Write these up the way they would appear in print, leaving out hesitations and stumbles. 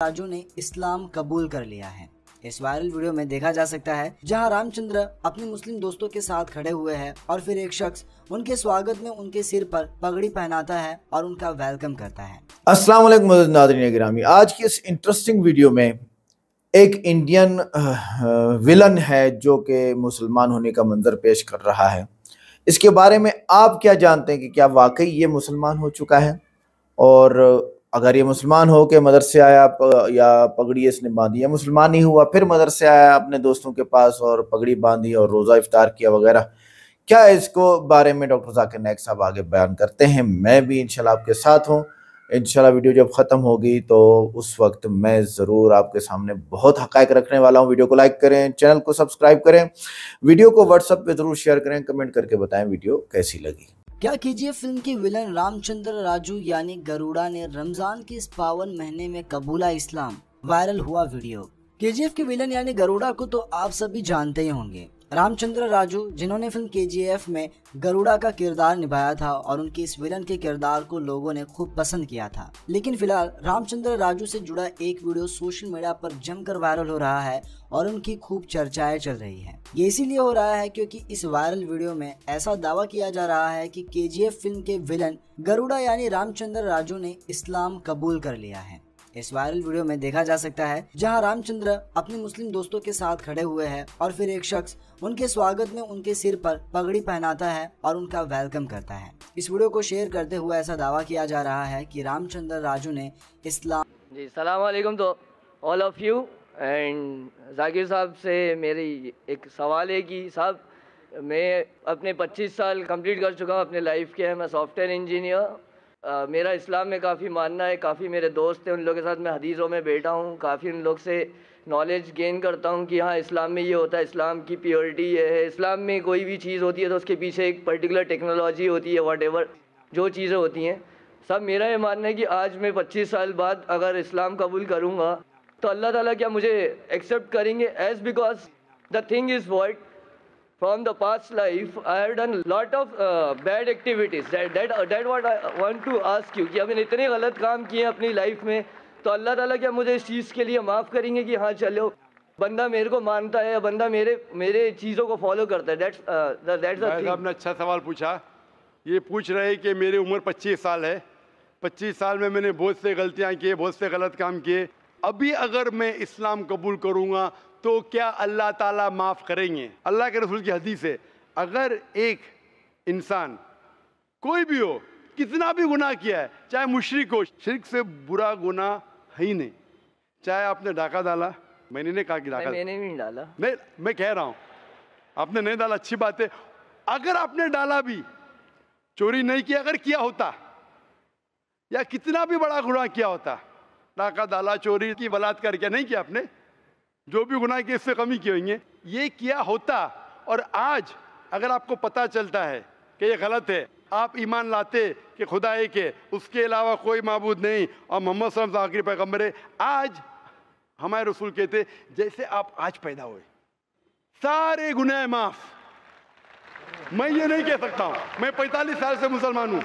राजू ने इस्लाम कबूल कर लिया है। इस वायरल वीडियो में देखा जा सकता है जहां रामचंद्र अपने मुस्लिम दोस्तों के साथ खड़े हुए हैं और फिर एक शख्स उनके स्वागत में उनके सिर पर पगड़ी पहनाता है और उनका वेलकम करता है। अस्सलाम वालेकुम नाज़रीन गिरामी, आज की इस इंटरेस्टिंग वीडियो में एक इंडियन विलन है जो कि मुसलमान होने का मंजर पेश कर रहा है। इसके बारे में आप क्या जानते हैं कि क्या वाकई ये मुसलमान हो चुका है, और अगर ये मुसलमान हो के मदरसे आया या पगड़ी इसने बांधी, या मुसलमान ही हुआ फिर मदरसे आया अपने दोस्तों के पास और पगड़ी बांधी और रोज़ा इफ्तार किया वगैरह, क्या इसको बारे में डॉक्टर जाकिर नाइक साहब आगे बयान करते हैं। मैं भी इंशाल्लाह आपके साथ हूँ। इंशाल्लाह वीडियो जब ख़त्म होगी तो उस वक्त मैं ज़रूर आपके सामने बहुत हक़ाइक़ रखने वाला हूँ। वीडियो को लाइक करें, चैनल को सब्सक्राइब करें, वीडियो को व्हाट्सएप पे ज़रूर शेयर करें, कमेंट करके बताएं वीडियो कैसी लगी। क्या केजीएफ फिल्म के विलन रामचंद्र राजू यानी गरुड़ा ने रमजान के इस पावन महीने में कबूला इस्लाम? वायरल हुआ वीडियो। केजीएफ के विलन यानी गरुड़ा को तो आप सभी जानते ही होंगे। रामचंद्र राजू जिन्होंने फिल्म केजीएफ में गरुड़ा का किरदार निभाया था और उनके इस विलन के किरदार को लोगों ने खूब पसंद किया था। लेकिन फिलहाल रामचंद्र राजू से जुड़ा एक वीडियो सोशल मीडिया पर जमकर वायरल हो रहा है और उनकी खूब चर्चाएं चल रही है। ये इसीलिए हो रहा है क्योंकि इस वायरल वीडियो में ऐसा दावा किया जा रहा है कि केजीएफ फिल्म के विलन गरुड़ा यानी रामचंद्र राजू ने इस्लाम कबूल कर लिया है। इस वायरल वीडियो में देखा जा सकता है जहां रामचंद्र अपने मुस्लिम दोस्तों के साथ खड़े हुए हैं और फिर एक शख्स उनके स्वागत में उनके सिर पर पगड़ी पहनाता है और उनका वेलकम करता है। इस वीडियो को शेयर करते हुए ऐसा दावा किया जा रहा है कि रामचंद्र राजू ने इस्लाम जी सलाम वालेकुम तो all of you and Zakir साहब से मेरी एक सवाल है कि साहब मैं अपने 25 साल कंप्लीट कर चुका हूँ अपने लाइफ के। मैं सॉफ्टवेयर इंजीनियर। मेरा इस्लाम में काफ़ी मानना है, काफ़ी मेरे दोस्त हैं, उन लोगों के साथ मैं हदीसों में बैठा हूँ, काफ़ी उन लोग से नॉलेज गेन करता हूँ कि हाँ इस्लाम में ये होता है, इस्लाम की प्योरिटी ये है। इस्लाम में कोई भी चीज़ होती है तो उसके पीछे एक पर्टिकुलर टेक्नोलॉजी होती है, वॉट जो चीज़ें होती हैं। सब मेरा ये मानना है कि आज मैं 25 साल बाद अगर इस्लाम कबूल करूँगा तो अल्लाह ताला क्या मुझे एक्सेप्ट करेंगे, as because the thing is what from the past life I have done lot of bad activities that what I want to ask you कि मैंने इतने गलत काम किए अपनी लाइफ में, तो अल्लाह ताला क्या मुझे इस चीज़ के लिए माफ़ करेंगे कि हाँ चलो बंदा मेरे को मानता है, बंदा मेरे चीज़ों को फॉलो करता है। दैट्स आपने अच्छा सवाल पूछा। ये पूछ रहे हैं कि मेरी उम्र 25 साल है, 25 साल में मैंने बहुत से गलतियाँ की, बहुत से गलत काम किए। अभी अगर मैं इस्लाम कबूल करूँगा तो क्या अल्लाह ताला माफ़ करेंगे? अल्लाह के रसूल की हदीस है, अगर एक इंसान कोई भी हो, कितना भी गुनाह किया है, चाहे मुशरिक हो, शिर्क से बुरा गुनाह है ही नहीं। चाहे आपने डाका डाला, मैंने नहीं कहा कि डाका, मैंने नहीं डाला, नहीं मैं कह रहा हूँ आपने नहीं डाला, अच्छी बात है। अगर आपने डाला भी, चोरी नहीं किया, अगर किया होता या कितना भी बड़ा गुनाह किया होता, डाका डाला, चोरी की, बलात्कार किया, नहीं किया आपने, जो भी गुनाह किए इससे कमी की होंगे, ये किया होता और आज अगर आपको पता चलता है कि ये गलत है, आप ईमान लाते कि खुदा एक है, उसके अलावा कोई माबूद नहीं और मोहम्मद सल्लल्लाहु अलैहि वसल्लम आखिरी पैगंबर है, आज हमारे रसूल कहते जैसे आप आज पैदा हुए सारे गुनाह माफ। मैं ये नहीं कह सकता हूँ, मैं 45 साल से मुसलमान हूँ।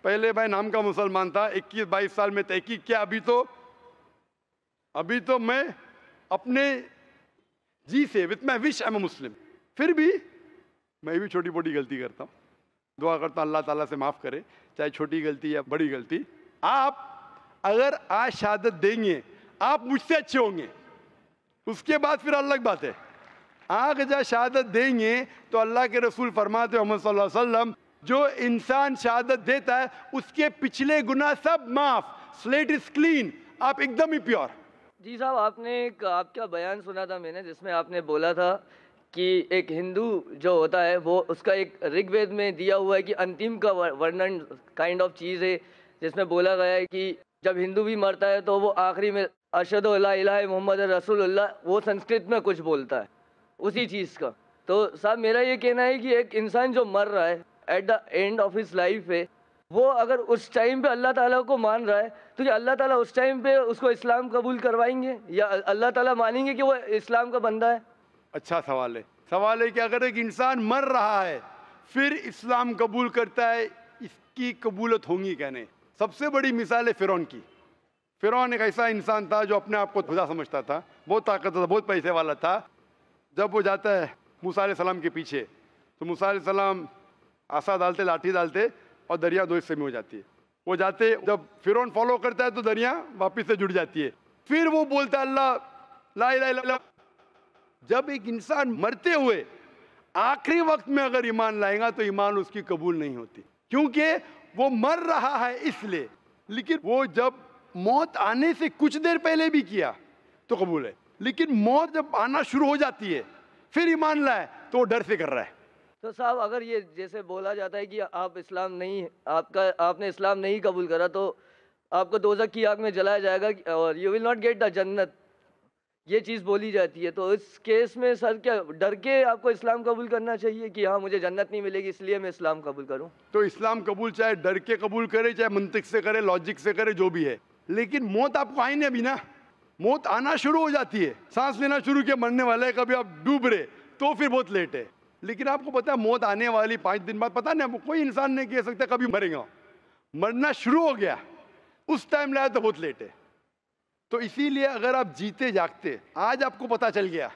पहले मैं नाम का मुसलमान था, 21-22 साल में तहकीक किया, अभी तो मैं अपने जी से with my wish I am Muslim. फिर भी मैं भी छोटी मोटी गलती करता हूँ, दुआ करता हूँ अल्लाह ताला से माफ़ करे, चाहे छोटी गलती या बड़ी गलती। आप अगर आज शहादत देंगे आप मुझसे अच्छे होंगे, उसके बाद फिर अलग बात है। आग जब शहादत देंगे तो अल्लाह के रसूल फरमाते हैं मोहम्मद सल्लल्लाहु अलैहि वसल्लम, जो इंसान शहादत देता है उसके पिछले गुनाह सब माफ, स्लेट इज क्लीन, आप एकदम ही प्योर। जी साहब, आपका बयान सुना था मैंने जिसमें आपने बोला था कि एक हिंदू जो होता है वो उसका एक ऋग्वेद में दिया हुआ है कि अंतिम का वर्णन काइंड ऑफ चीज़ है, जिसमें बोला गया है कि जब हिंदू भी मरता है तो वो आखिरी में अशहदु अल्ला इलाहा मोहम्मद रसूलुल्लाह, वो संस्कृत में कुछ बोलता है उसी चीज़ का। तो साहब मेरा ये कहना है कि एक इंसान जो मर रहा है at the end of his life है, वो अगर उस टाइम पे अल्लाह ताला को मान रहा है तो क्या अल्लाह ताला उस टाइम पे उसको इस्लाम कबूल करवाएंगे या अल्लाह ताला मानेंगे कि वो इस्लाम का बंदा है? अच्छा सवाल है कि अगर एक इंसान मर रहा है फिर इस्लाम कबूल करता है, इसकी कबूलत होंगी कहने। सबसे बड़ी मिसाल है फिरौन की। फिरौन एक ऐसा इंसान था जो अपने आप को खुदा समझता था, बहुत ताकतवर था, बहुत पैसे वाला था। जब वो जाता है मूसा अलैहिस्सलाम के पीछे, तो मूसा अलैहिस्सलाम आसा डालते, लाठी डालते और दरिया दो हिस्से में हो जाती है। वो जाते, जब फिरौन फॉलो करता है तो दरिया वापस से जुड़ जाती है। फिर वो बोलता है अल्लाह ला इलाहा इल्लल्लाह। जब एक इंसान मरते हुए आखिरी वक्त में अगर ईमान लाएगा तो ईमान उसकी कबूल नहीं होती, क्योंकि वो मर रहा है इसलिए। लेकिन वो जब मौत आने से कुछ देर पहले भी किया तो कबूल है, लेकिन मौत जब आना शुरू हो जाती है फिर ईमान लाए तो वो डर से कर रहा है। तो साहब अगर ये जैसे बोला जाता है कि आप इस्लाम नहीं, आपने इस्लाम नहीं कबूल करा तो आपको दोज़ख की आग में जलाया जाएगा और you will not get the जन्नत, ये चीज़ बोली जाती है। तो इस केस में सर क्या डर के आपको इस्लाम कबूल करना चाहिए कि हाँ मुझे जन्नत नहीं मिलेगी इसलिए मैं इस्लाम कबूल करूं? तो इस्लाम कबूल चाहे डर के कबूल करे, चाहे मंतिक से करे, लॉजिक से करे, जो भी है, लेकिन मौत आपको आई नहीं अभी ना। मौत आना शुरू हो जाती है, सांस लेना शुरू किया, मरने वाला है, कभी आप डूब रहे तो फिर बहुत लेट है। लेकिन आपको पता है मौत आने वाली 5 दिन बाद, पता नहीं आपको, कोई इंसान नहीं कह सकता कभी मरेगा। मरना शुरू हो गया उस टाइम लाया तो बहुत लेट है। तो इसीलिए अगर आप जीते जागते आज आपको पता चल गया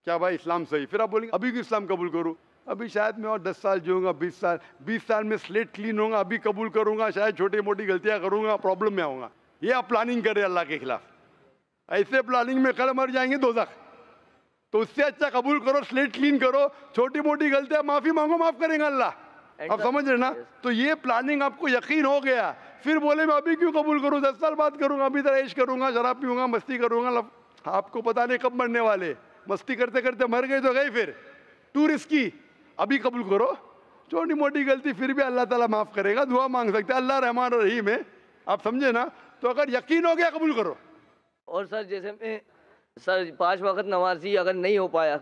क्या भाई इस्लाम सही, फिर आप बोलेंगे अभी क्यों इस्लाम कबूल करूँ, अभी शायद मैं और 10 साल जीऊँगा, 20 साल में स्लेट क्लीन होगा, अभी कबूल करूँगा, शायद छोटी मोटी गलतियाँ करूँगा, प्रॉब्लम में आऊँगा। ये आप प्लानिंग कर रहे हैं अल्लाह के खिलाफ। ऐसे प्लानिंग में कल मर जाएंगे दोज़ख। तो उससे अच्छा कबूल करो, स्लेट क्लीन करो, छोटी मोटी गलतियाँ माफ़ी मांगो, माफ़ करेंगे अल्लाह। आप समझ रहे ना? तो ये प्लानिंग आपको यकीन हो गया, फिर बोले मैं अभी क्यों कबूल करूँ, 10 साल बाद करूँगा, अभी तरह ऐश करूँगा, शराब पीऊँगा, मस्ती करूँगा। आपको पता नहीं कब मरने वाले, मस्ती करते करते मर गए तो गए, फिर टू रिस्की। अभी कबूल करो, छोटी मोटी गलती फिर भी अल्लाह ताला माफ़ करेगा, दुआ मांग सकते हैं, अल्लाह रहमान रहीम है। आप समझे ना? तो अगर यकीन हो गया कबूल करो। और सर जैसे मैं सर 5 वक्त नमाजी अगर नहीं हो पाया,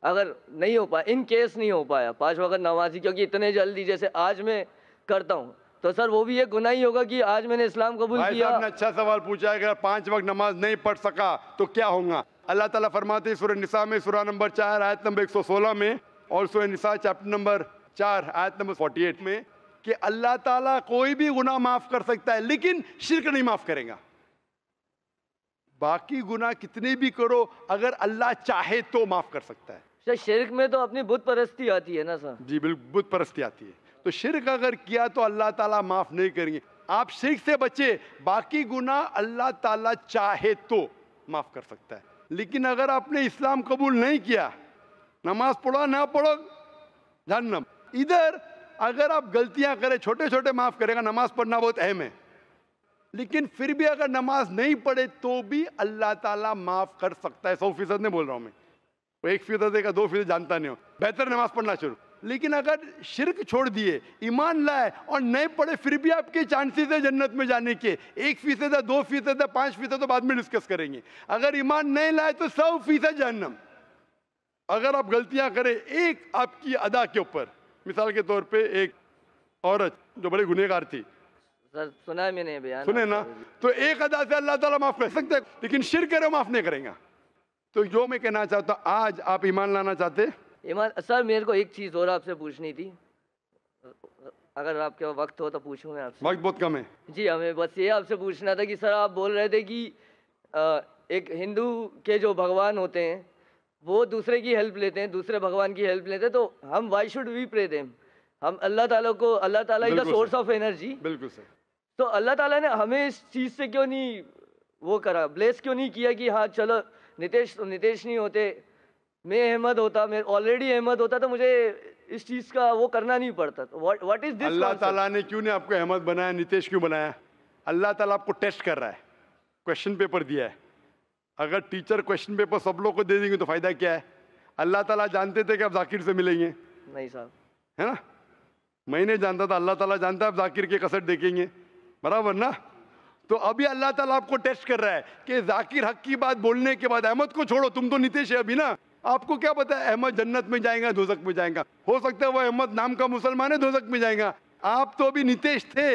इन केस नहीं हो पाया 5 वक्त नमाजी, क्योंकि इतने जल्दी जैसे आज मैं करता हूँ, तो सर वो भी एक गुनाह ही होगा कि आज मैंने इस्लाम कबूल किया। आपने अच्छा सवाल पूछा है, अगर 5 वक्त नमाज नहीं पढ़ सका तो क्या होगा? अल्लाह ताला फरमाते हैं सूरह निसा में, सूरह नंबर 4 आयत नंबर 116 में, और सूरह निसा चैप्टर नंबर 4 आयत नंबर 48 में, कि अल्लाह ताला कोई भी गुनाह माफ कर सकता है लेकिन शिर्क नहीं माफ करेगा। बाकी गुनाह कितने भी करो, अगर अल्लाह चाहे तो माफ कर सकता है। सर शिर्क में तो अपनी बुत परस्ती आती है ना सर? जी बिल्कुल, बुत परस्ती आती है। तो शिर्क अगर किया तो अल्लाह ताला माफ नहीं करेंगे। आप शिर्क से बचे, बाकी गुनाह अल्लाह ताला चाहे तो माफ कर सकता है। लेकिन अगर आपने इस्लाम कबूल नहीं किया, नमाज पढ़ो ना पढ़ो जहन्नम। इधर अगर आप गलतियां करें, छोटे छोटे माफ करेगा, नमाज पढ़ना बहुत अहम है, लेकिन फिर भी अगर नमाज नहीं पढ़े तो भी अल्लाह ताला माफ कर सकता है। 100% नहीं बोल रहा हूं मैं, 1% का 2% जानता नहीं हो, बेहतर नमाज पढ़ना शुरू। लेकिन अगर शिर्क छोड़ दिए, ईमान लाए और नहीं पढ़े, फिर भी आपके चांसेस है जन्नत में जाने के। 1% है, 2% है, 5% तो बाद में डिस्कस करेंगे। अगर ईमान नहीं लाए तो 100% जहन्नम। अगर आप गलतियां करें एक आपकी अदा के ऊपर, मिसाल के तौर पे एक औरत जो बड़ी गुनहगार थी, सर सुना है मैंने बयान, सुने ना, तो एक अदा से अल्लाह ताला माफ कर सकता है, लेकिन शिर्क करे माफ नहीं करेगा। तो जो मैं कहना चाहता हूँ, आज आप ईमान लाना चाहते? ईमान सर मेरे को एक चीज़ और आपसे पूछनी थी, अगर आपके वक्त हो तो पूछूं मैं आपसे। वक्त बहुत कम है जी, हमें बस ये आपसे पूछना था कि सर आप बोल रहे थे कि एक हिंदू के जो भगवान होते हैं वो दूसरे की हेल्प लेते हैं, दूसरे भगवान की हेल्प लेते हैं, तो हम why should we pray them? हम अल्लाह ताला को, Allah Taala is the source of energy. बिल्कुल सर। तो अल्लाह ताला ने हमें इस चीज़ से क्यों नहीं वो करा, ब्लेस क्यों नहीं किया कि हाँ चलो नितेश नहीं होते, मैं अहमद होता, मैं ऑलरेडी अहमद होता तो मुझे इस चीज़ का वो करना नहीं पड़ता। तो व्हाट इज दिस? अल्लाह ताला ने क्यों नहीं आपको अहमद बनाया, नितेश क्यों बनाया? अल्लाह ताला आपको टेस्ट कर रहा है, क्वेश्चन पेपर दिया है। अगर टीचर क्वेश्चन पेपर सब लोग को दे देंगे तो फायदा क्या है? अल्लाह ताला जानते थे कि आप जाकिर से मिलेंगे? नहीं साहब, है ना? मैं नहीं जानता था, अल्लाह ताला जानता है आप जाकिर के कसरत देखेंगे, बराबर ना? तो अभी अल्लाह ताला आपको टेस्ट कर रहा है कि जाकिर हक की बात बोलने के बाद, अहमद को छोड़ो, तुम तो नितेश है अभी ना, आपको क्या पता है अहमद जन्नत में जाएगा दोज़ख में जाएगा? हो सकता है वो अहमद नाम का मुसलमान है, दोज़ख में जाएगा। आप तो अभी नितेश थे,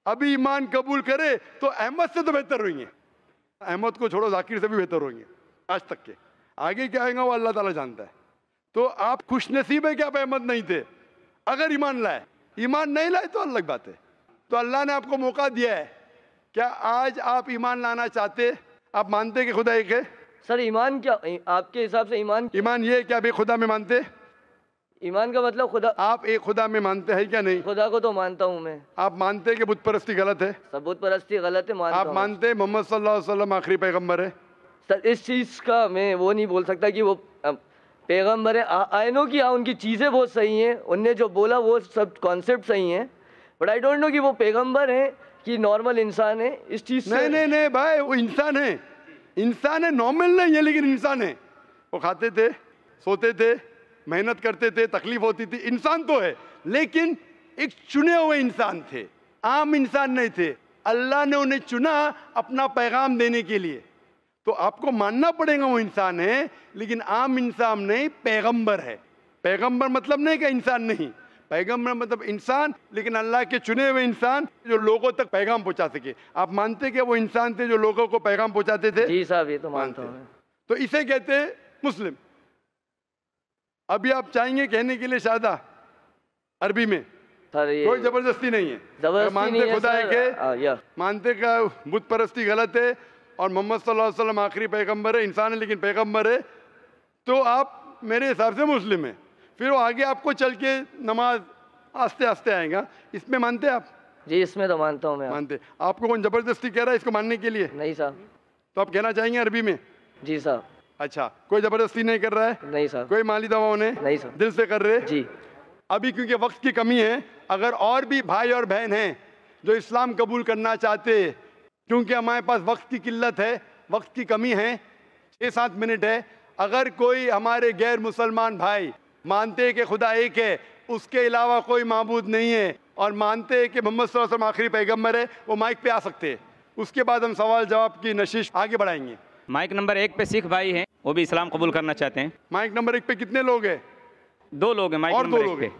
अभी ईमान कबूल करे तो अहमद से तो बेहतर होंगे। अहमद को छोड़ो, जाकिर से भी बेहतर होंगे आज तक के। आगे क्या आएगा वो अल्लाह ताला जानता है। तो आप खुश नसीब है कि आप अहमद नहीं थे अगर ईमान लाए। ईमान नहीं लाए तो अलग बात है। तो अल्लाह ने आपको मौका दिया है क्या आज आप ईमान लाना चाहते? आप मानते कि खुदा एक है? सर ईमान क्या, आपके हिसाब से ईमान? ईमान ये है कि आप एक खुदा में मानते? ईमान का मतलब खुदा, आप एक खुदा में मानते हैं क्या नहीं? खुदा को तो मानता हूँ मैं। आप मानते हैं कि बुत परस्ती गलत है? सब बुत परस्ती गलत है, मानता आप हूँ। मानते हैं मोहम्मद सल्लल्लाहु अलैहि वसल्लम आखिरी पैगंबर है? सर इस चीज़ का मैं वो नहीं बोल सकता कि वो पैगंबर है। आई नो कि उनकी चीज़ें बहुत सही हैं, उनने जो बोला वो सब कॉन्सेप्ट सही हैं, बट आई डोंट नो कि वो पैगंबर हैं कि नॉर्मल इंसान है। इस चीज़ से नहीं भाई, वो इंसान है, इंसान है, नॉर्मल नहीं है लेकिन इंसान है। वो खाते थे, सोते थे, मेहनत करते थे, तकलीफ होती थी, इंसान तो है, लेकिन एक चुने हुए इंसान थे, आम इंसान नहीं थे। अल्लाह ने उन्हें चुना अपना पैगाम देने के लिए, तो आपको मानना पड़ेगा वो इंसान है, लेकिन आम इंसान नहीं, पैगंबर है। पैगंबर मतलब नहीं कि इंसान नहीं, पैगंबर मतलब इंसान, लेकिन अल्लाह के चुने हुए इंसान जो लोगों तक पैगाम पहुंचा सके। आप मानते कि वो इंसान थे जो लोगों को पैगाम पहुंचाते थे? जी साहब, ये तो मानता हूं मैं। तो इसे कहते हैं मुस्लिम। अभी आप चाहेंगे कहने के लिए शादा अरबी में? सर ये कोई जबरदस्ती नहीं है। जबरदस्ती मानते नहीं है खुदा सर, है के, मानते का बुत परस्ती गलत है और मोहम्मद सल्लल्लाहु अलैहि वसल्लम आखिरी पैगंबर है, इंसान है लेकिन पैगंबर है, तो आप मेरे हिसाब से मुस्लिम है। फिर वो आगे आपको चल के नमाज आस्ते आस्ते आएगा, इसमें मानते आप? जी इसमें तो मानता हूँ मैं। मानते। आपको कौन जबरदस्ती कह रहा है इसको मानने के लिए? नहीं साहब। तो आप कहना चाहेंगे अरबी में? जी साहब। अच्छा, कोई जबरदस्ती नहीं कर रहा है? नहीं साहब। कोई माली दबाव नहीं? नहीं सर। दिल से कर रहे? जी। अभी क्योंकि वक्त की कमी है, अगर और भी भाई और बहन हैं जो इस्लाम कबूल करना चाहते, क्योंकि हमारे पास वक्त की किल्लत है, वक्त की कमी है, 6-7 मिनट है, अगर कोई हमारे गैर मुसलमान भाई मानते हैं कि खुदा एक है, उसके अलावा कोई माबूद नहीं है, और मानते हैं कि मोहम्मद सल्लल्लाहु अलैहि वसल्लम आखिरी पैगंबर है, वो माइक पे आ सकते हैं। उसके बाद हम सवाल जवाब की नशिश आगे बढ़ाएंगे। माइक नंबर 1 पे सिख भाई हैं, वो भी इस्लाम कबूल करना चाहते हैं। माइक नंबर 1 पे कितने लोग हैं? 2 लोग हैं माइक और नंबर 2 1 लोग पे। हैं,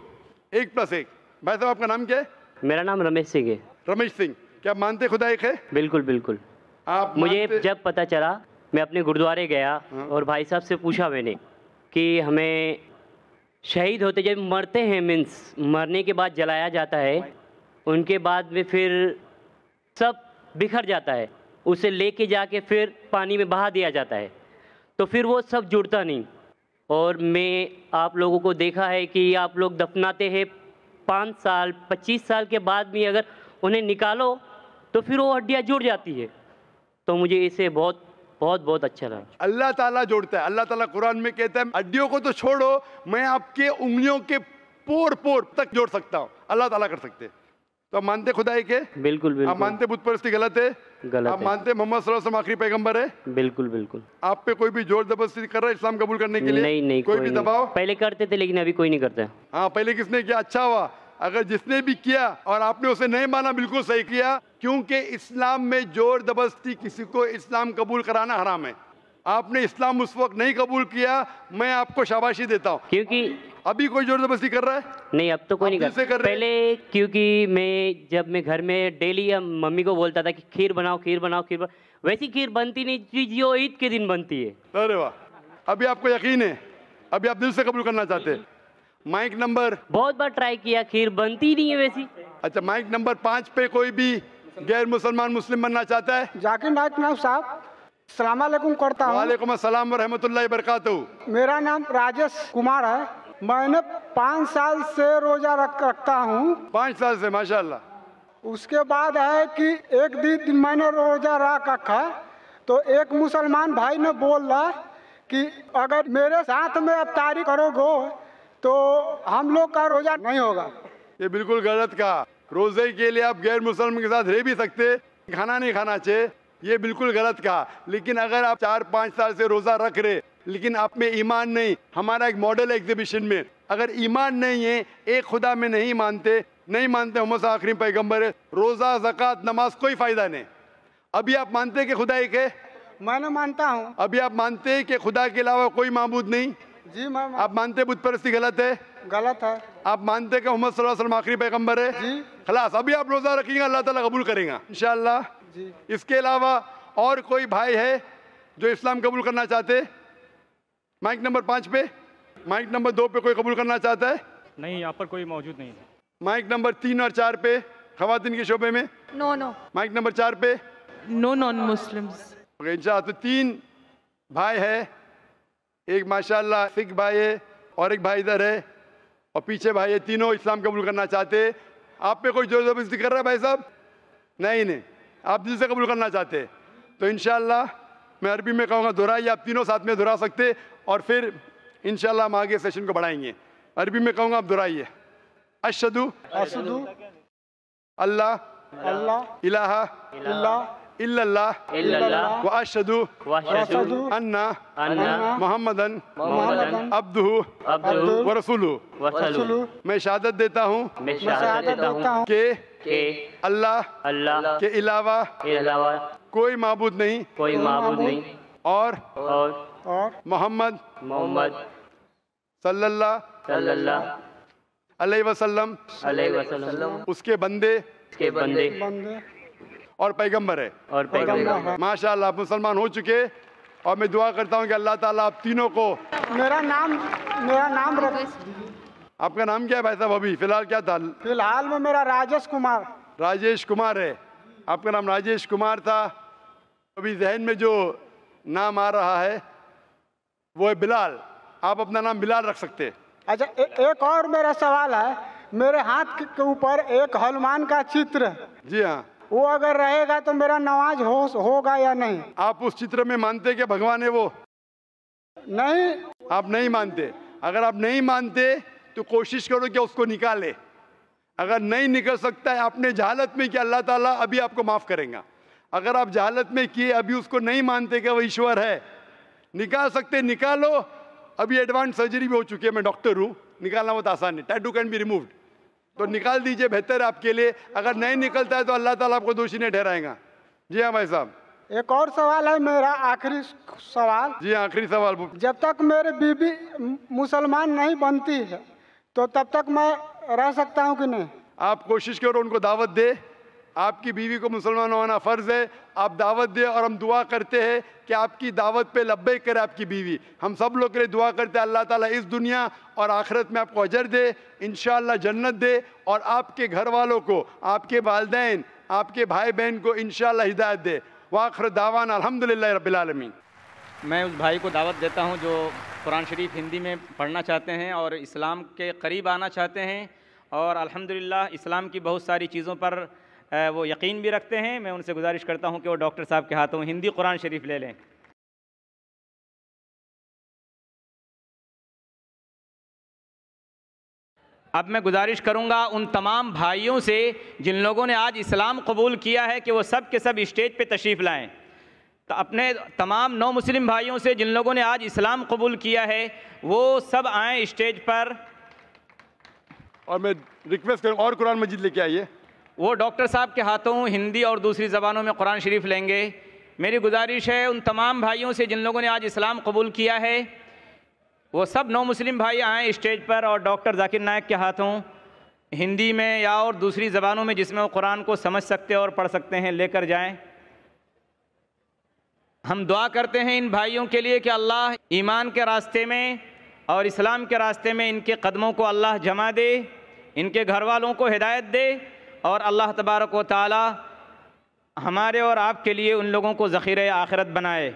1 + 1। भाई साहब आपका नाम क्या है? मेरा नाम रमेश सिंह है। रमेश सिंह, क्या आप मानते खुदा एक है? बिल्कुल बिल्कुल। आप मुझे जब पता चला, मैं अपने गुरुद्वारे गया और भाई साहब से पूछा मैंने कि हमें शहीद होते जब मरते हैं, मीन्स मरने के बाद जलाया जाता है, उनके बाद में फिर सब बिखर जाता है, उसे लेके जाके फिर पानी में बहा दिया जाता है, तो फिर वो सब जुड़ता नहीं। और मैं आप लोगों को देखा है कि आप लोग दफनाते हैं 5 साल 25 साल के बाद भी अगर उन्हें निकालो तो फिर वो हड्डियाँ जुड़ जाती है। तो मुझे इसे बहुत बहुत बहुत अच्छा लगा। अल्लाह ताला जोड़ता है। अल्लाह ताला कुरान में कहता है हड्डियों को तो छोड़ो, मैं आपके उंगलियों के पोर पोर तक जोड़ सकता हूँ। अल्लाह ताला कर सकते हैं। तो आप मानते खुदा एक है? बिल्कुल बिल्कुल। आप मानते बुत परस्ती गलत है? गलत आप है। मानते मोहम्मद सल्लल्लाहु अलैहि वसल्लम आखिरी पैगंबर है? बिल्कुल बिल्कुल। आप पे कोई भी जोर जबरदस्ती कर रहा है इस्लाम कबूल करने के लिए? नहीं नहीं, कोई भी नहीं। दबाव? पहले करते थे लेकिन अभी कोई नहीं करता। हाँ, पहले किसने किया? अच्छा हुआ अगर जिसने भी किया और आपने उसे नहीं माना, बिल्कुल सही किया, क्योंकि इस्लाम में जोर जबरदस्ती किसी को इस्लाम कबूल कराना हराम है। आपने इस्लाम उस वक्त नहीं कबूल किया, मैं आपको शाबाशी देता हूँ। क्योंकि अभी कोई जोर जबरदस्ती कर रहा है? नहीं, अब तो कोई नहीं दिल से करता। कर रहे हैं? पहले क्योंकि जब मैं घर में डेली मम्मी को बोलता था कि खीर बनाओ खीर बनाओ खीर बनाओ, वैसी खीर बनती नहीं थी जो ईद के दिन बनती है। अरे वाह, अभी आपको यकीन है, अभी आप दिल से कबूल करना चाहते हैं। माइक नंबर, बहुत बार ट्राई किया, खीर बनती नहीं है वैसी। अच्छा, माइक नंबर 5 पे कोई भी गैर मुसलमान मुस्लिम बनना चाहता है? जाकिर नायक नाम साहब, सलाम अलैकुम करता हूँ। वालेकुम अस्सलाम व रहमतुल्लाहि व बरकातहू। मेरा नाम राजेश कुमार है। मैंने 5 साल से रोजा रखता हूँ। 5 साल से, माशाल्लाह। उसके बाद है कि एक दिन मैंने रोजा रखा, तो एक मुसलमान भाई ने बोला कि अगर मेरे साथ में अफ्तारी करोगे तो हम लोग का रोजा नहीं होगा। ये बिल्कुल गलत कहा। रोजे के लिए आप गैर मुसलमान के साथ रह भी सकते, खाना नहीं खाना चाहिए, ये बिल्कुल गलत कहा। लेकिन अगर आप 4-5 साल से रोजा रख रहे लेकिन आप में ईमान नहीं, हमारा एक मॉडल एग्जीबिशन में अगर ईमान नहीं है, एक खुदा में नहीं मानते मोहम्मद आखिरी पैगंबर है, रोजा ज़कात नमाज कोई फायदा नहीं। अभी आप मानते हैं कि खुदा एक है? मैंने मानता हूँ। अभी आप मानते हैं कि खुदा के अलावा कोई माबूद नहीं? जी मैं आप मानते हैं बुत परस्ती गलत है? गलत है। आप मानते हैं कि मोहम्मद सल्लल्लाहु अलैहि वसल्लम आखिरी पैगंबर है? जी। खलास, अभी आप रोजा रखेंगे, अल्लाह ताला कबूल करेगा इंशाअल्लाह। जी। इसके अलावा और कोई भाई है जो इस्लाम कबूल करना चाहते? माइक नंबर 5 पे। माइक नंबर 2 पे कोई कबूल करना चाहता है? नहीं, यहाँ पर कोई मौजूद नहीं है। माइक नंबर 3 और 4 पे। खवातीन के शोबे में? नो नो माइक नंबर 4 पे? No non Muslims. इंशाअल्लाह। तो 3 भाई है, एक माशाल्लाह सिख भाई है और एक भाई इधर है और पीछे भाई है, तीनों इस्लाम कबूल करना चाहते हैं। आप पे कोई जोर जबरदस्ती कर रहा है भाई साहब? नहीं, आप दिल से कबूल करना चाहते हैं तो इंशाअल्लाह मैं अरबी में कहूँगा दोहराइए, आप तीनों साथ में दोहरा सकते और फिर इंशाअल्लाह हम आगे सेशन को बढ़ाएंगे। अरबी में कहूँगा आप दोहराइए। अशहदु अल्लाह इलाहा इल्लल्लाह व अशहदु अन्ना मुहम्मदन अब्दुहु व रसूलुहु। मैं शहादत देता हूँ कि अल्लाह के अलावा कोई माबूद नहीं और मोहम्मद सल्लल्लाहु अलैहि वसल्लम उसके बंदे और पैगंबर है। माशाअल्लाह आप मुसलमान हो चुके और मैं दुआ करता हूँ कि अल्लाह ताला आप तीनों को। मेरा नाम आपका नाम क्या है भाई साहब? अभी फिलहाल क्या था? फिलहाल में मेरा राजेश कुमार। राजेश कुमार है आपका नाम? राजेश कुमार था। अभी जहन में जो नाम आ रहा है वो है बिलाल। आप अपना नाम बिलाल रख सकते हैं। अच्छा, एक और मेरा सवाल है। मेरे हाथ के ऊपर एक हनुमान का चित्र है। जी हाँ। वो अगर रहेगा तो मेरा नमाज होगा या नहीं? आप उस चित्र में मानते कि भगवान है वो? नहीं। आप नहीं मानते? अगर आप नहीं मानते तो कोशिश करो कि उसको निकाले। अगर नहीं निकल सकता है आपने जहालत में किया, अल्लाह ताला अभी आपको माफ़ करेगा। अगर आप जहालत में किए अभी उसको नहीं मानते कि वो ईश्वर है, निकाल सकते निकालो। अभी एडवांस सर्जरी भी हो चुकी है, मैं डॉक्टर हूँ, निकालना बहुत आसान है। टैटू कैन बी रिमूव्ड, तो निकाल दीजिए, बेहतर है आपके लिए। अगर नहीं निकलता है तो अल्लाह ताला आपको दोषी नहीं ठहराएगा। जी हाँ भाई साहब। एक और सवाल है मेरा, आखिरी सवाल। जी हाँ, आखिरी सवाल। जब तक मेरी बीवी मुसलमान नहीं बनती है तो तब तक मैं रह सकता हूँ कि नहीं? आप कोशिश करो उनको दावत दे। आपकी बीवी को मुसलमान होना फ़र्ज़ है, आप दावत दे। और हम दुआ करते हैं कि आपकी दावत पे लब्बैक करे आपकी बीवी। हम सब लोग के लिए दुआ करते हैं अल्लाह ताला इस दुनिया और आखिरत में आपको अजर दे, इंशाअल्लाह जन्नत दे, और आपके घर वालों को, आपके वालिदैन, आपके भाई बहन को इंशाअल्लाह हिदायत दे। वाखिर दावाना अल्हम्दुलिल्लाहि रब्बिल आलमीन। मैं उस भाई को दावत देता हूं जो कुरान शरीफ हिंदी में पढ़ना चाहते हैं और इस्लाम के करीब आना चाहते हैं और अल्हम्दुलिल्लाह इस्लाम की बहुत सारी चीज़ों पर वो यकीन भी रखते हैं। मैं उनसे गुजारिश करता हूं कि वो डॉक्टर साहब के हाथों हिंदी कुरान शरीफ ले लें। अब मैं गुजारिश करूंगा उन तमाम भाइयों से जिन लोगों ने आज इस्लाम कबूल किया है कि वो सब के सब स्टेज पे तशरीफ़ लाएं। तो अपने तमाम नौ मुस्लिम भाइयों से जिन लोगों ने आज इस्लाम कबूल किया है वो सब आएँ स्टेज पर। और मैं रिक्वेस्ट करूँ और कुरान मजीद लेके आइए। वो डॉक्टर साहब के हाथों हिंदी और दूसरी ज़बानों में कुरान शरीफ लेंगे। मेरी गुजारिश है उन तमाम भाइयों से जिन लोगों ने आज इस्लाम कबूल किया है वो सब नौ मुस्लिम भाई आएँ स्टेज पर और डॉक्टर जाकिर नायक के हाथों हिंदी में या और दूसरी ज़बानों में जिसमें वो कुरान को समझ सकते और पढ़ सकते हैं लेकर जाएं। हम दुआ करते हैं इन भाइयों के लिए कि अल्लाह ईमान के रास्ते में और इस्लाम के रास्ते में इनके कदमों को अल्लाह जमा दे, इनके घर वालों को हिदायत दे और अल्लाह तबारक व तआला हमारे और आपके लिए उन लोगों को ज़ख़ीरे आखिरत बनाए।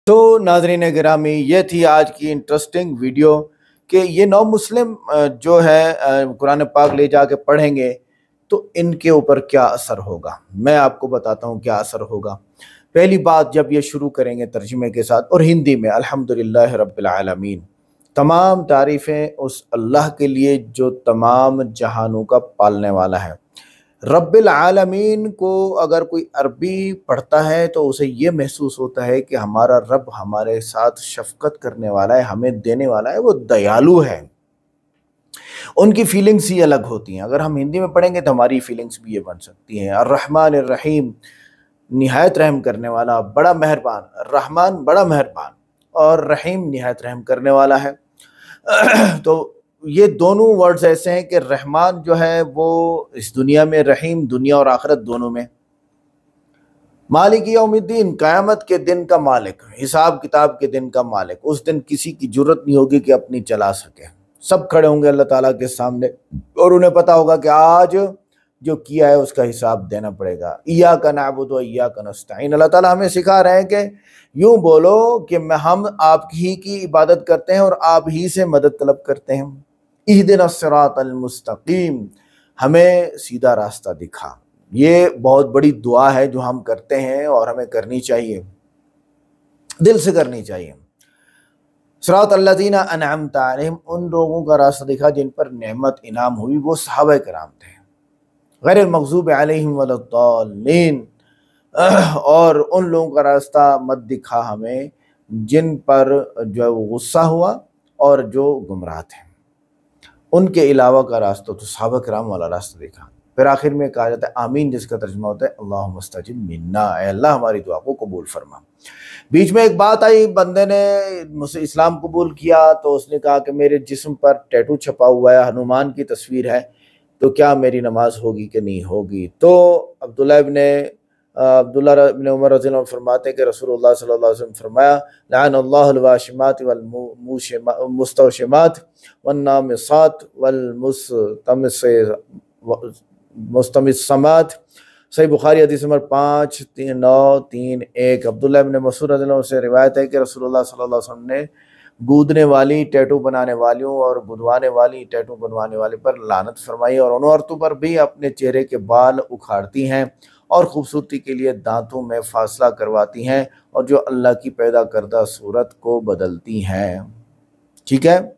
तो नाज़रीन गिरामी, ये थी आज की इंटरेस्टिंग वीडियो कि ये नौ मुस्लिम जो है कुरान पाक ले जाके पढ़ेंगे तो इनके ऊपर क्या असर होगा। मैं आपको बताता हूँ क्या असर होगा। पहली बात, जब ये शुरू करेंगे तर्जुमे के साथ और हिंदी में, अल्हम्दुलिल्लाह रब्बिल आलमीन, तमाम तारीफ़ें उस अल्लाह के लिए जो तमाम जहानों का पालने वाला है। रब्बिल आलमीन को अगर कोई अरबी पढ़ता है तो उसे ये महसूस होता है कि हमारा रब हमारे साथ शफकत करने वाला है, हमें देने वाला है, वो दयालु है। उनकी फीलिंग्स ही अलग होती हैं। अगर हम हिंदी में पढ़ेंगे तो हमारी फीलिंग्स भी ये बन सकती हैं। अर्रहमान अर्रहीम, निहायत रहम करने वाला, बड़ा मेहरबान। रहमान बड़ा मेहरबान और रहीम निहायत रहम करने वाला है। तो ये दोनों वर्ड्स ऐसे हैं कि रहमान जो है वो इस दुनिया में, रहीम दुनिया और आखिरत दोनों में। मालिक यौमिद्दीन, क़यामत के दिन का मालिक, हिसाब किताब के दिन का मालिक। उस दिन किसी की जरूरत नहीं होगी कि अपनी चला सके, सब खड़े होंगे अल्लाह ताला के सामने और उन्हें पता होगा कि आज जो किया है उसका हिसाब देना पड़ेगा। इय्याका नअबुदु व इय्याका नस्तईन। अल्लाह ताला हमें सिखा रहे हैं कि यूं बोलो कि हम आप ही की इबादत करते हैं और आप ही से मदद तलब करते हैं। इहदिनस सिरातल मुस्तकीम, हमें सीधा रास्ता दिखा। ये बहुत बड़ी दुआ है जो हम करते हैं और हमें करनी चाहिए, दिल से करनी चाहिए। सिरात अल्लज़ीना अनअमता अलैहिम, उन लोगों का रास्ता दिखा जिन पर नेमत इनाम हुई, वो सहाबा कराम थे। गैरिल मग़ज़ूबि अलैहिम वलद्दाल्लीन, और उन लोगों का रास्ता मत दिखा हमें जिन पर जो गुस्सा हुआ और जो गुमराह थे। उनके अलावा का रास्ता तो सहाबा कराम वाला रास्ता देखा। फिर आखिर में कहा जाता है आमीन, जिसका तर्जुमा होता है अल्लाहुम्मा मुस्तजिब मिन्ना, ऐ अल्लाह हमारी दुआ को कबूल फरमा। बीच में एक बात आई, बंदे ने मुझसे इस्लाम कबूल किया तो उसने कहा कि मेरे जिस्म पर टैटू छपा हुआ है, हनुमान की तस्वीर है, तो क्या मेरी नमाज होगी कि नहीं होगी। तो अब्दुल्ला इब्न उमर रज़ियल्लाहु अन्हु फरमाते हैं कि रसूलुल्लाह सल्लल्लाहु अलैहि वसल्लम फरमाया, लअनल्लाहुल वाशिमात वल मुस्तवशिमात वन नामिसात वल मुस्तमिस्समात। सही बुखारी हदीस नंबर 5931। अब्दुल्ला इब्न मसूद रज़ियल्लाहु अन्हु से रिवायत है कि रसूलुल्लाह सल्लल्लाहु अलैहि वसल्लम ने गूदने वाली, टैटू बनाने वालियों और गुदवाने वाली, टैटू बनवाने वाले पर लानत फरमाई, और उन औरतों पर भी अपने चेहरे के बाल उखाड़ती हैं और खूबसूरती के लिए दांतों में फासला करवाती हैं, और जो अल्लाह की पैदा करदा सूरत को बदलती हैं। ठीक है,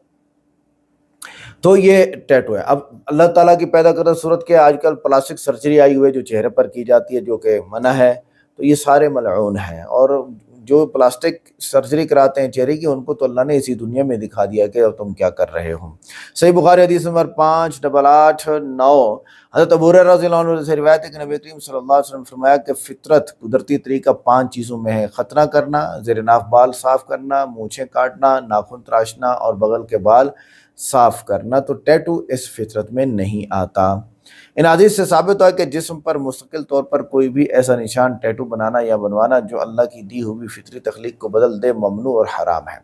तो ये टैटू है। अब अल्लाह ताला की पैदा करदा सूरत के आजकल प्लास्टिक सर्जरी आई हुई है जो चेहरे पर की जाती है, जो कि मना है, तो ये सारे मलऊन हैं। और जो प्लास्टिक सर्जरी कराते हैं चेहरे की, उनको तो अल्लाह ने इसी दुनिया में दिखा दिया कि अब तुम क्या कर रहे हो। सही बुखारी हदीस नंबर 5889। हज़रत अबू हुरैरा रज़ियल्लाहु अन्हु से रिवायत है कि नबी करीम सल्लल्लाहु अलैहि वसल्लम फरमाया कि फितरत, कुदरती तरीका 5 चीज़ों में है। खतना करना, ज़ेर नाफ बाल साफ़ करना, मूछें काटना, नाखून तराशना और बगल के बाल साफ़ करना। तो टैटू इस फितरत में नहीं आता। इन हदीस से साबित हुआ कि जिस्म पर मुस्तकिल तौर पर कोई भी ऐसा निशान टैटू बनाना या बनवाना जो अल्लाह की दी हुई फितरी तख्लीक को बदल दे, ममनू और हराम है।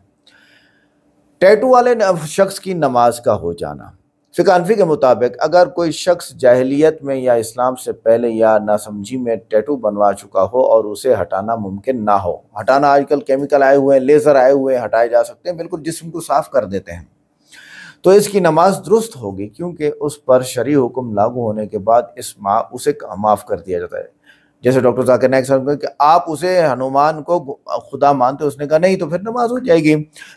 टैटू वाले शख्स की नमाज का हो जाना। फ़िक़्ह हनफ़ी के मुताबिक अगर कोई शख्स जाहिलियत में या इस्लाम से पहले या नासमझी में टैटू बनवा चुका हो और उसे हटाना मुमकिन ना हो, हटाना आजकल केमिकल आए हुए हैं, लेज़र आए हुए हैं, हटाए जा सकते हैं, बिल्कुल जिस्म को साफ़ कर देते हैं, तो इसकी नमाज दुरुस्त होगी, क्योंकि उस पर शरई हुक्म लागू होने के बाद उसे माफ़ कर दिया जाता है। जैसे डॉक्टर ज़ाकिर नाइक साहब कि आप उसे हनुमान को खुदा मानते, उसने कहा नहीं, तो फिर नमाज हो जाएगी।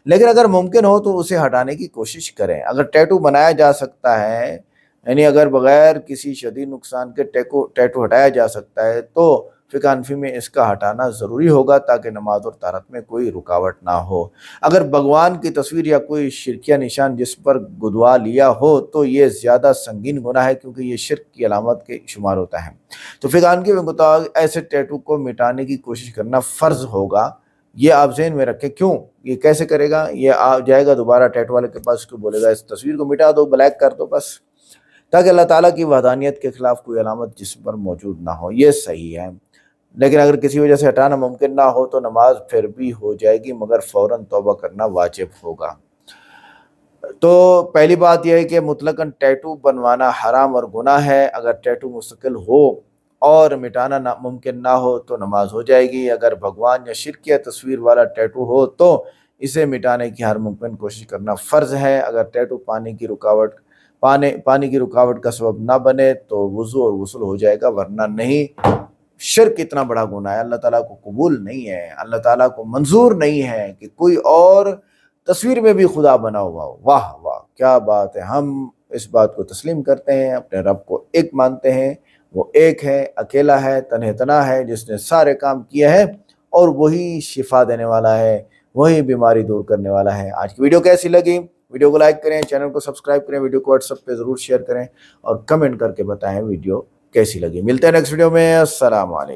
लेकिन अगर मुमकिन हो तो उसे हटाने की कोशिश करें। अगर टैटू बनाया जा सकता है, यानी अगर बग़ैर किसी शदीद नुकसान के टैटू हटाया जा सकता है, तो फ़िक़्ह हनफ़ी में इसका हटाना ज़रूरी होगा ताकि नमाज और तारत में कोई रुकावट ना हो। अगर भगवान की तस्वीर या कोई शिरकिया निशान जिस पर गुदवा लिया हो तो ये ज़्यादा संगीन गुनाह है, क्योंकि ये शिर्क की अलामत के शुमार होता है। तो फ़िक़्ह हनफ़ी के मुताबिक ऐसे टैटू को मिटाने की कोशिश करना फ़र्ज़ होगा। ये आप ज़हन में रखें। क्यों, ये कैसे करेगा? ये आ जाएगा दोबारा टैटू वाले के पास, उसको बोलेगा इस तस्वीर को मिटा दो, ब्लैक कर दो बस, ताकि अल्लाह ताला की वहदानियत के ख़िलाफ़ कोई अलामत जिस्म पर मौजूद ना हो। ये सही है। लेकिन अगर किसी वजह से हटाना मुमकिन ना हो तो नमाज फिर भी हो जाएगी, मगर फ़ौरन तौबा करना वाजिब होगा। तो पहली बात यह है कि मुतलकन टैटू बनवाना हराम और गुनाह है। अगर टैटू मुस्तकिल हो और मिटाना मुमकिन ना हो तो नमाज हो जाएगी। अगर भगवान या शिर्क या तस्वीर वाला टैटू हो तो इसे मिटाने की हर मुमकिन कोशिश करना फ़र्ज़ है। अगर टैटू पानी की रुकावट का सबब ना बने तो वुज़ू और गुस्ल हो जाएगा, वरना नहीं। शिर्क इतना बड़ा गुनाह है, अल्लाह ताला को कबूल नहीं है, अल्लाह ताला को मंजूर नहीं है कि कोई और तस्वीर में भी खुदा बना हुआ हो। वाह वाह, क्या बात है। हम इस बात को तस्लीम करते हैं, अपने रब को एक मानते हैं, वो एक है, अकेला है, तन्हे तना है, जिसने सारे काम किए हैं और वही शिफा देने वाला है, वही बीमारी दूर करने वाला है। आज की वीडियो कैसी लगी? वीडियो को लाइक करें, चैनल को सब्सक्राइब करें, वीडियो को व्हाट्सएप पे ज़रूर शेयर करें और कमेंट करके बताएं वीडियो कैसी लगी। मिलते हैं नेक्स्ट वीडियो में। अस्सलाम वालेकुम।